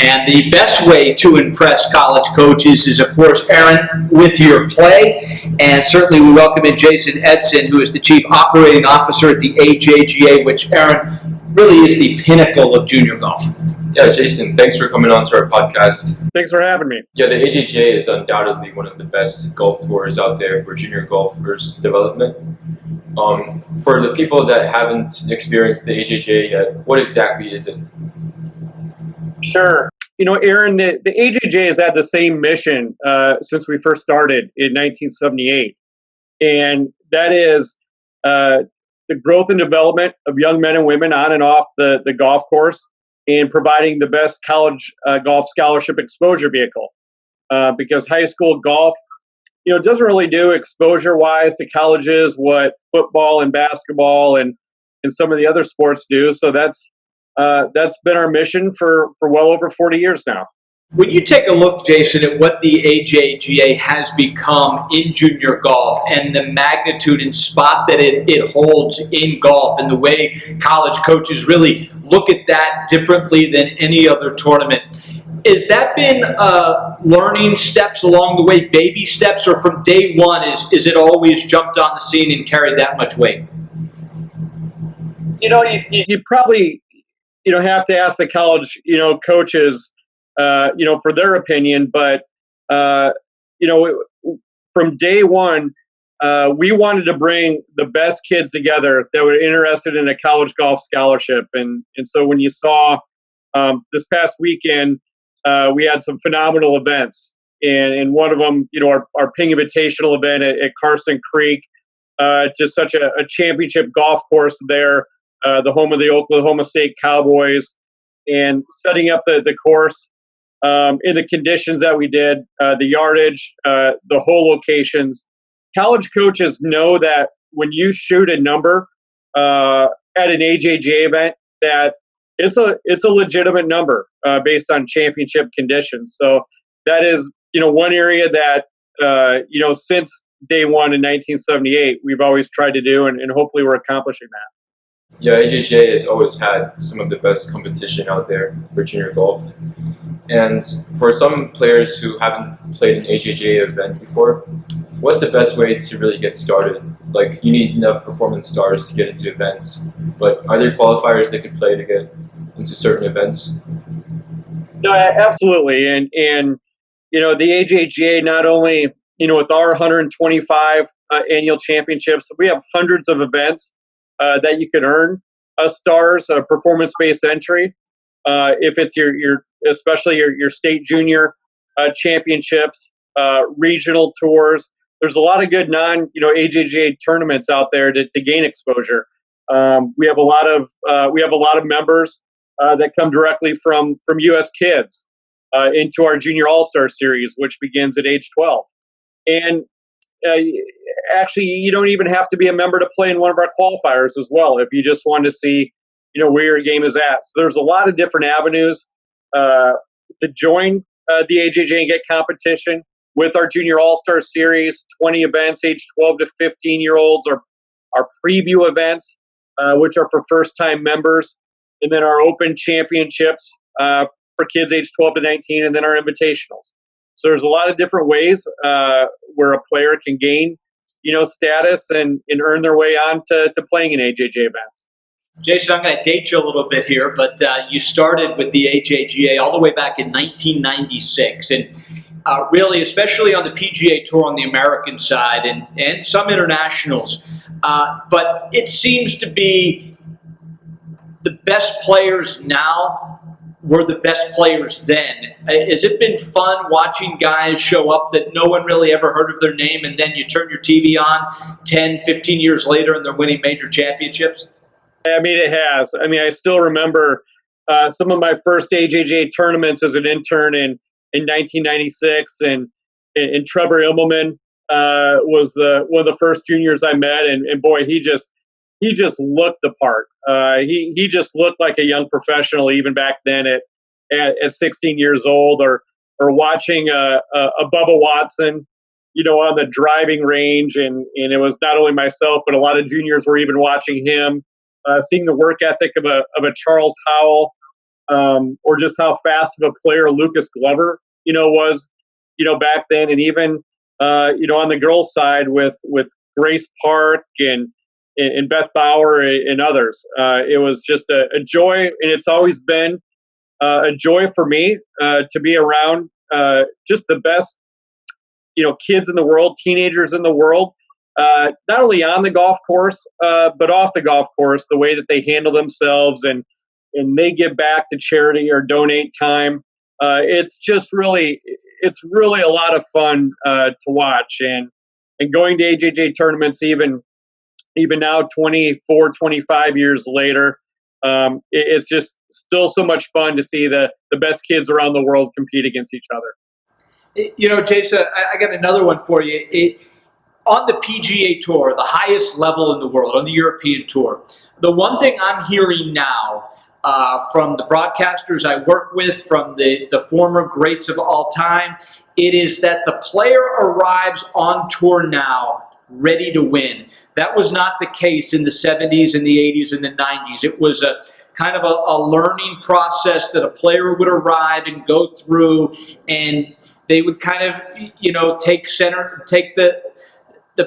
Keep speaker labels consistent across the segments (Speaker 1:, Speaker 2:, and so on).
Speaker 1: And the best way to impress college coaches is, of course, Aaron, with your play. And certainly we welcome in Jason Etzen, who is the Chief Operating Officer at the AJGA, which, Aaron, really is the pinnacle of junior golf.
Speaker 2: Yeah, Jason, thanks for coming on to our podcast.
Speaker 3: Thanks for having me.
Speaker 2: Yeah, the AJGA is undoubtedly one of the best golf tours out there for junior golfers' development. For the people that haven't experienced the AJGA yet, what exactly is it?
Speaker 3: Sure. You know, Aaron, the AJGA has had the same mission since we first started in 1978. And that is the growth and development of young men and women on and off the golf course and providing the best college golf scholarship exposure vehicle. Because high school golf, you know, doesn't really do exposure-wise to colleges what football and basketball and some of the other sports do. So that's been our mission for well over 40 years now.
Speaker 1: When you take a look, Jason, at what the AJGA has become in junior golf and the magnitude and spot that it holds in golf and the way college coaches really look at that differently than any other tournament, has that been learning steps along the way, baby steps, or from day one is it always jumped on the scene and carried that much weight?
Speaker 3: You know, you probably have to ask the college, coaches, for their opinion. But, from day one, we wanted to bring the best kids together that were interested in a college golf scholarship. And so when you saw this past weekend, we had some phenomenal events. And one of them, our Ping Invitational event at Karsten Creek, just such a championship golf course there. The home of the Oklahoma State Cowboys, and setting up the course in the conditions that we did, the yardage, the hole locations. College coaches know that when you shoot a number at an AJGA event, that it's a legitimate number based on championship conditions. So that is one area that since day one in 1978 we've always tried to do, and hopefully we're accomplishing that.
Speaker 2: Yeah, AJGA has always had some of the best competition out there for junior golf. And for some players who haven't played an AJGA event before, what's the best way to really get started? Like, you need enough performance stars to get into events, but are there qualifiers they could play to get into certain events?
Speaker 3: No, absolutely. And the AJGA, not only, with our 125 annual championships, we have hundreds of events that you can earn stars, performance-based entry. If it's especially your state junior championships, regional tours, there's a lot of good AJGA tournaments out there to gain exposure. We have a lot of members that come directly from U.S. Kids into our Junior All-Star Series, which begins at age 12. And actually, you don't even have to be a member to play in one of our qualifiers as well, if you just want to see, where your game is at. So there's a lot of different avenues to join the AJJ and get competition with our Junior All-Star Series, 20 events, age 12 to 15-year-olds, our preview events, which are for first-time members, and then our Open Championships for kids age 12 to 19, and then our invitationals. So there's a lot of different ways where a player can gain, status and earn their way on to playing in AJJ events.
Speaker 1: Jason, I'm going to date you a little bit here, but you started with the AJGA all the way back in 1996. And really, especially on the PGA Tour on the American side and some internationals. But it seems to be the best players now were the best players then. Has it been fun watching guys show up that no one really ever heard of their name, and then you turn your TV on 10, 15 years later and they're winning major championships?
Speaker 3: I mean, it has. I mean, I still remember some of my first AJJ tournaments as an intern in 1996, and Trevor Immelman was one of the first juniors I met, and boy, he just looked the part. He just looked like a young professional even back then at 16 years old. Or watching a Bubba Watson on the driving range, and it was not only myself, but a lot of juniors were even watching him, seeing the work ethic of a Charles Howell, or just how fast of a player Lucas Glover, was, back then, and even, on the girls' side with Grace Park and Beth Bauer and others. It was just a joy, and it's always been a joy for me to be around just the best, kids in the world, teenagers in the world, not only on the golf course, but off the golf course, the way that they handle themselves and they give back to charity or donate time. It's really a lot of fun to watch, and going to AJJ tournaments, even now, 24, 25 years later, it's just still so much fun to see the best kids around the world compete against each other.
Speaker 1: Jason, I got another one for you. On the PGA Tour, the highest level in the world, on the European Tour, the one thing I'm hearing now from the broadcasters I work with, from the former greats of all time, it is that the player arrives on tour now ready to win. That was not the case in the 70s and the 80s and the 90s. It was a kind of a learning process that a player would arrive and go through, and they would kind of, take the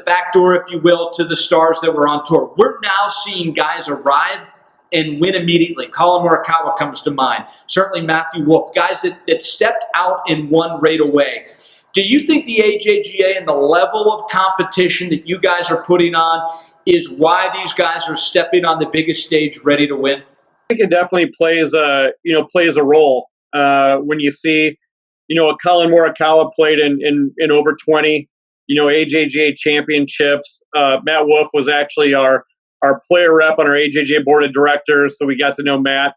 Speaker 1: back door, if you will, to the stars that were on tour. We're now seeing guys arrive and win immediately. Colin Morikawa comes to mind. Certainly Matthew Wolff, guys that stepped out and won right away. Do you think the AJGA and the level of competition that you guys are putting on is why these guys are stepping on the biggest stage ready to win?
Speaker 3: I think it definitely plays a role when you see, a Colin Morikawa played in over 20, AJGA championships. Matt Wolff was actually our player rep on our AJGA board of directors, so we got to know Matt,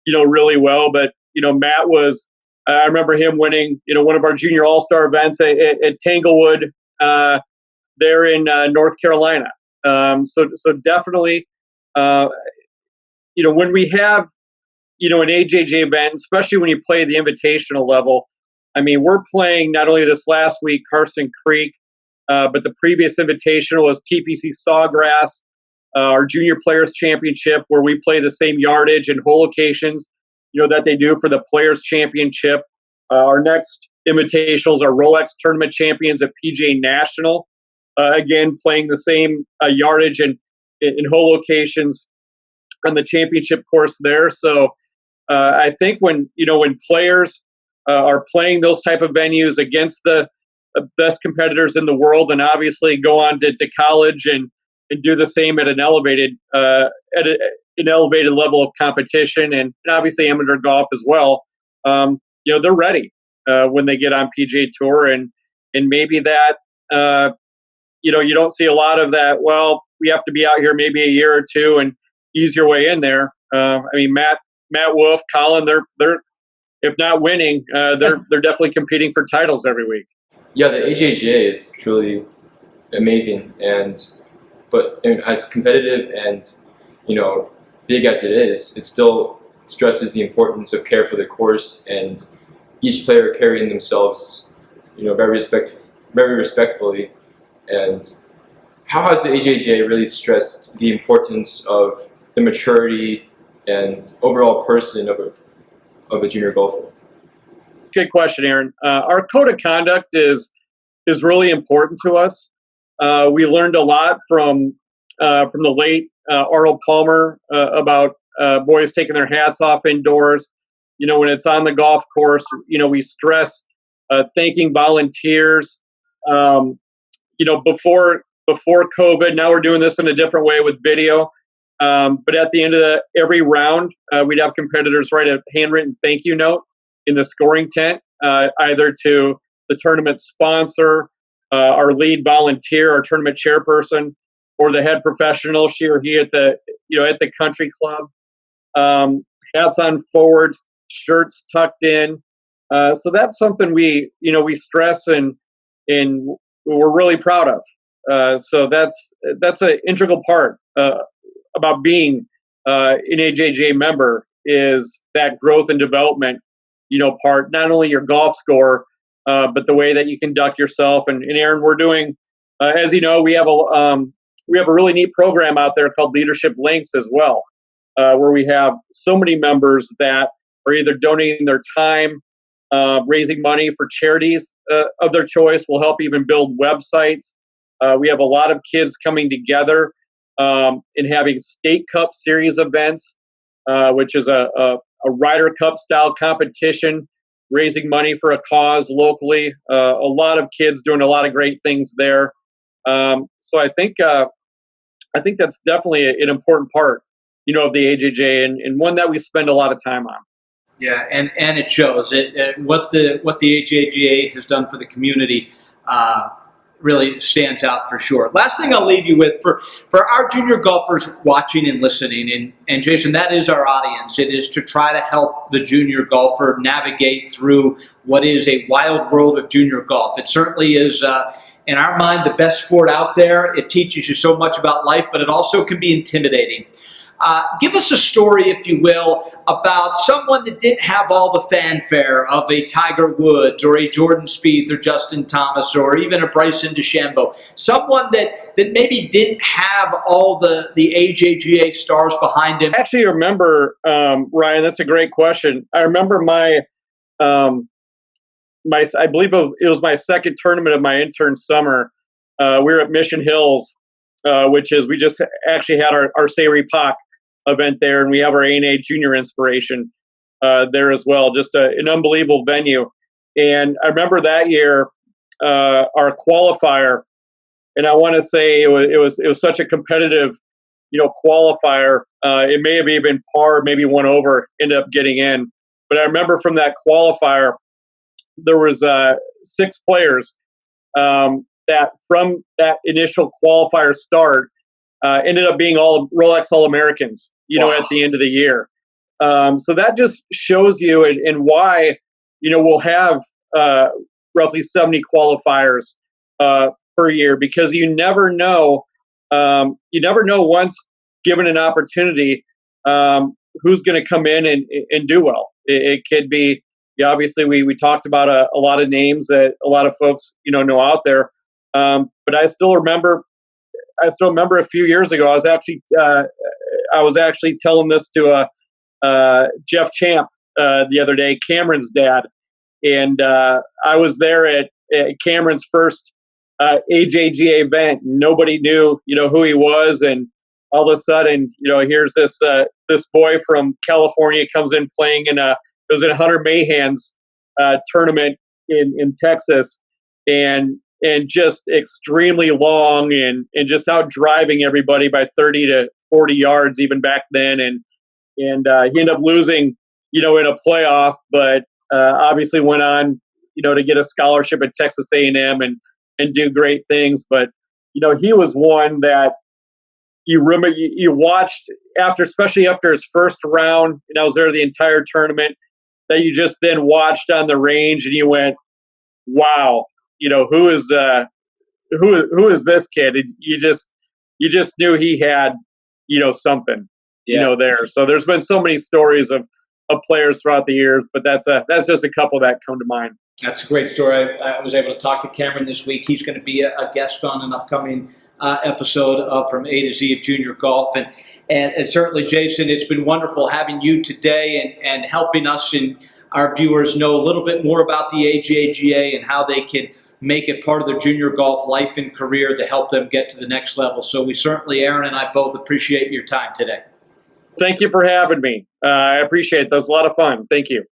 Speaker 3: really well. But Matt was, I remember him winning, one of our junior all-star events at Tanglewood there in North Carolina. So definitely, when we have, an AJJ event, especially when you play the invitational level, I mean, we're playing not only this last week, Carson Creek, but the previous invitational was TPC Sawgrass, our Junior Players Championship, where we play the same yardage and hole locations, that they do for the Players Championship. Our next invitationals are Rolex Tournament Champions at PGA National, again, playing the same yardage and hole locations on the championship course there. So I think when players are playing those type of venues against the best competitors in the world, and obviously go on to college and do the same at an elevated level of competition, and obviously amateur golf as well. They're ready when they get on PGA Tour, and maybe that you don't see a lot of that. Well, we have to be out here maybe a year or two and ease your way in there. I mean, Matt Wolff, Colin, they're if not winning, they're definitely competing for titles every week.
Speaker 2: Yeah, the AJGA is truly amazing, but as competitive and big as it is, it still stresses the importance of care for the course and each player carrying themselves, very respectfully. And how has the AJGA really stressed the importance of the maturity and overall person of a junior golfer?
Speaker 3: Good question, Aaron. Our code of conduct is really important to us. We learned a lot from the late Arnold Palmer about boys taking their hats off indoors. When it's on the golf course, we stress thanking volunteers. Before COVID, now we're doing this in a different way with video. But at the end of every round, we'd have competitors write a handwritten thank you note in the scoring tent, either to the tournament sponsor, our lead volunteer, our tournament chairperson, or the head professional, she or he at the country club. Hats on forwards, shirts tucked in. So that's something we stress and we're really proud of. So that's an integral part about being an AJGA member, is that growth and development part. Not only your golf score, but the way that you conduct yourself. And Aaron, we're doing, as you know, we have a really neat program out there called Leadership Links as well, where we have so many members that are either donating their time, raising money for charities of their choice. We'll help even build websites. We have a lot of kids coming together and having State Cup Series events, which is a Ryder Cup style competition, raising money for a cause locally. A lot of kids doing a lot of great things there. So I think that's definitely an important part, of the AJJ, and one that we spend a lot of time on.
Speaker 1: Yeah, and it shows what the AJGA has done for the community really stands out for sure. Last thing I'll leave you with for our junior golfers watching and listening, and Jason, that is our audience. It is to try to help the junior golfer navigate through what is a wild world of junior golf. It certainly is, in our mind, the best sport out there. It teaches you so much about life, but it also can be intimidating. Give us a story, if you will, about someone that didn't have all the fanfare of a Tiger Woods or a Jordan Spieth or Justin Thomas or even a Bryson DeChambeau. Someone that maybe didn't have all the AJGA stars behind him.
Speaker 3: I actually remember, Ryan, that's a great question. I remember I believe it was my second tournament of my intern summer. We were at Mission Hills, which is, we just actually had our Sayri Pak event there, and we have our ANA Junior Inspiration there as well. Just an unbelievable venue. And I remember that year, our qualifier, and I want to say it was such a competitive, qualifier. It may have even par, maybe one over, ended up getting in. But I remember from that qualifier, there was 6 players that from that initial qualifier start ended up being all Rolex All-Americans,
Speaker 1: Wow.
Speaker 3: At the end of the year. So that just shows you and why, we'll have roughly 70 qualifiers per year, because you never know once given an opportunity who's going to come in and do well. It could be, obviously we talked about a lot of names that a lot of folks, know out there. But I still remember a few years ago, I was actually telling this to Jeff Champ the other day, Cameron's dad, and I was there at Cameron's first AJGA event. Nobody knew, who he was, and all of a sudden, here's this boy from California comes in playing it was in Hunter Mahan's tournament in Texas, and just extremely long and just out driving everybody by 30 to 40 yards even back then. And he ended up losing, in a playoff, but obviously went on, to get a scholarship at Texas A&M and do great things. But, he was one that you remember, you watched especially after his first round, and I was there the entire tournament, that you just then watched on the range and you went, wow, who is this kid? And you just knew he had, something, there. So there's been so many stories of players throughout the years, but that's just a couple that come to mind.
Speaker 1: That's a great story. I was able to talk to Cameron this week. He's going to be a guest on an upcoming episode of From A to Z of Junior Golf. And certainly, Jason, it's been wonderful having you today and helping us and our viewers know a little bit more about the AJGA and how they can make it part of their junior golf life and career to help them get to the next level. So we certainly, Aaron and I both appreciate your time today.
Speaker 3: Thank you for having me. I appreciate it. That was a lot of fun. Thank you.